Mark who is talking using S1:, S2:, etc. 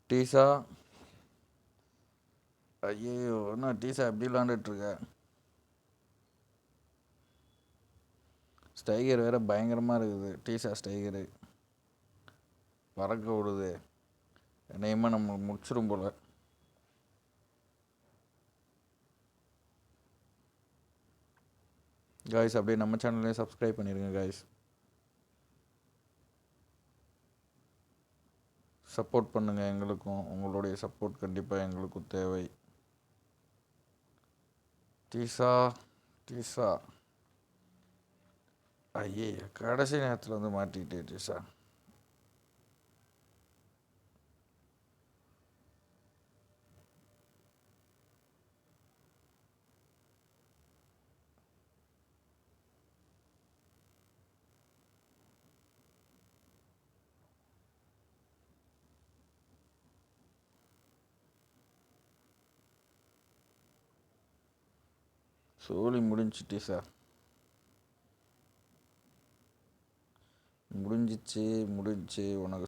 S1: டீசா. ஐயோ, என்ன டீசா எப்படி விளாண்டுட்ருக்க? ஸ்டைகர் வேற பயங்கரமாக இருக்குது. டீசா ஸ்டைகரு பறக்க விடுது. என்னையுமா நம்ம முடிச்சிடும் போல. காய்ஸ், அப்படியே நம்ம சேனல்லையும் சப்ஸ்கிரைப் பண்ணிடுங்க காய்ஸ். சப்போர்ட் பண்ணுங்கள் எங்களுக்கும். உங்களுடைய சப்போர்ட் கண்டிப்பாக எங்களுக்கும் தேவை. டீசா டீசா. ஐயே, கடைசி நேரத்தில் வந்து மாட்டிக்கிட்டே டீசா. சோலி முடிஞ்சு டீசா. முடிஞ்சிச்சு உனக்கு